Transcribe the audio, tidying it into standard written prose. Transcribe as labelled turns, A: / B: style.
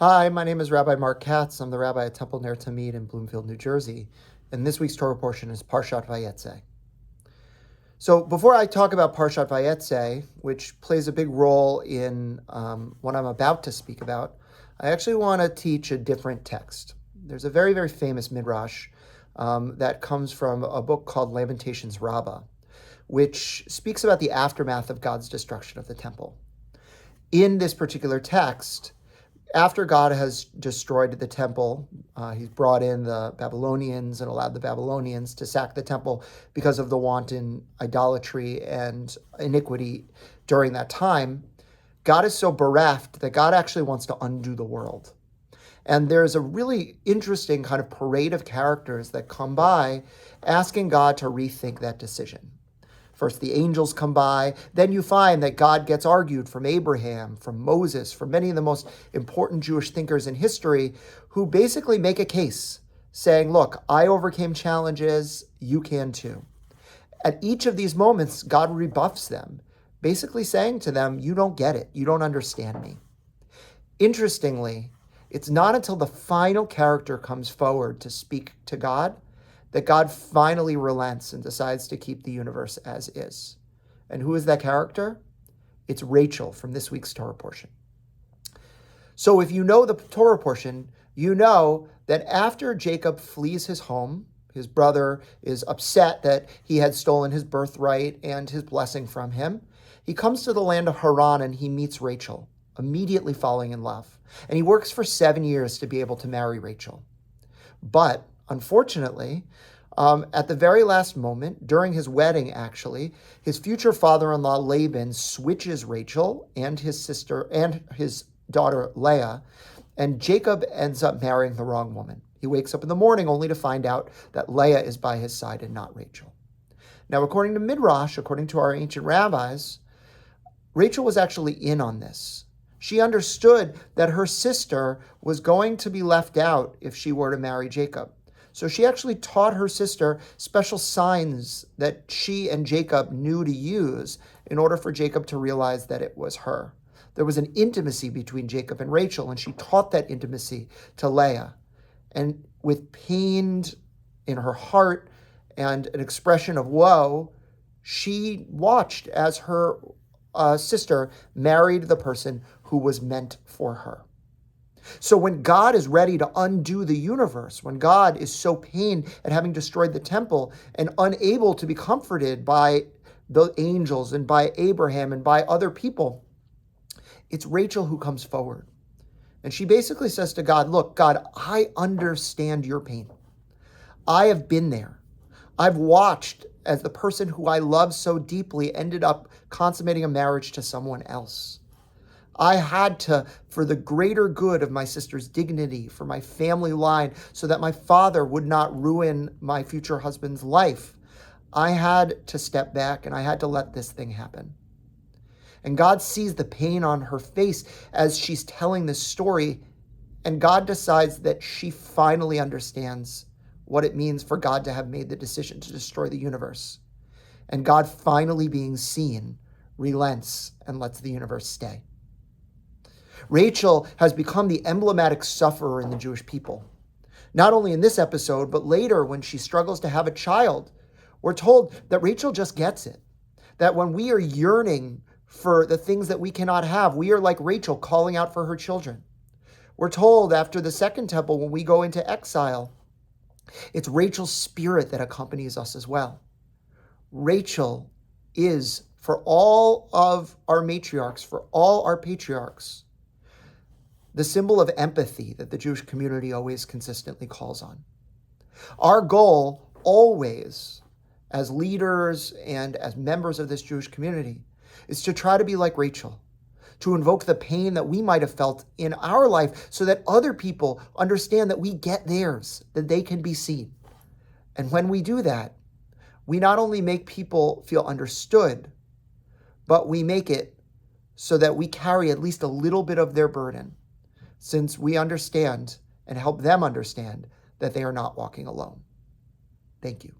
A: Hi, my name is Rabbi Marc Katz. I'm the rabbi at Temple near Tamid in Bloomfield, New Jersey. And this week's Torah portion is Parashat Vayetzei. So before I talk about Parashat Vayetzei, which plays a big role in what I'm about to speak about, I actually want to teach a different text. There's a very, very famous midrash that comes from a book called Lamentations Rabbah, which speaks about the aftermath of God's destruction of the temple. In this particular text, after God has destroyed the temple, he's brought in the Babylonians and allowed the Babylonians to sack the temple because of the wanton idolatry and iniquity during that time. God is so bereft that God actually wants to undo the world. And there's a really interesting kind of parade of characters that come by asking God to rethink that decision. First, the angels come by. Then you find that God gets argued from Abraham, from Moses, from many of the most important Jewish thinkers in history who basically make a case saying, look, I overcame challenges, you can too. At each of these moments, God rebuffs them, basically saying to them, you don't get it. You don't understand me. Interestingly, it's not until the final character comes forward to speak to God that God finally relents and decides to keep the universe as is. And who is that character? It's Rachel from this week's Torah portion. So if you know the Torah portion, you know that after Jacob flees his home, his brother is upset that he had stolen his birthright and his blessing from him. He comes to the land of Haran and he meets Rachel, immediately falling in love. And he works for 7 years to be able to marry Rachel. But unfortunately, at the very last moment, during his wedding actually, his future father-in-law Laban switches Rachel and his sister and his daughter Leah, and Jacob ends up marrying the wrong woman. He wakes up in the morning only to find out that Leah is by his side and not Rachel. Now, according to Midrash, according to our ancient rabbis, Rachel was actually in on this. She understood that her sister was going to be left out if she were to marry Jacob. So she actually taught her sister special signs that she and Jacob knew to use in order for Jacob to realize that it was her. There was an intimacy between Jacob and Rachel, and she taught that intimacy to Leah. And with pain in her heart and an expression of woe, she watched as her sister married the person who was meant for her. So when God is ready to undo the universe, when God is so pained at having destroyed the temple and unable to be comforted by the angels and by Abraham and by other people, it's Rachel who comes forward. And she basically says to God, look, God, I understand your pain. I have been there. I've watched as the person who I love so deeply ended up consummating a marriage to someone else. I had to, for the greater good of my sister's dignity, for my family line, so that my father would not ruin my future husband's life, I had to step back and I had to let this thing happen. And God sees the pain on her face as she's telling this story, and God decides that she finally understands what it means for God to have made the decision to destroy the universe. And God, finally being seen, relents and lets the universe stay. Rachel has become the emblematic sufferer in the Jewish people. Not only in this episode, but later when she struggles to have a child, we're told that Rachel just gets it. That when we are yearning for the things that we cannot have, we are like Rachel calling out for her children. We're told after the second temple, when we go into exile, it's Rachel's spirit that accompanies us as well. Rachel is, for all of our matriarchs, for all our patriarchs, the symbol of empathy that the Jewish community always consistently calls on. Our goal always, as leaders and as members of this Jewish community, is to try to be like Rachel, to invoke the pain that we might have felt in our life so that other people understand that we get theirs, that they can be seen. And when we do that, we not only make people feel understood, but we make it so that we carry at least a little bit of their burden, since we understand and help them understand that they are not walking alone. Thank you.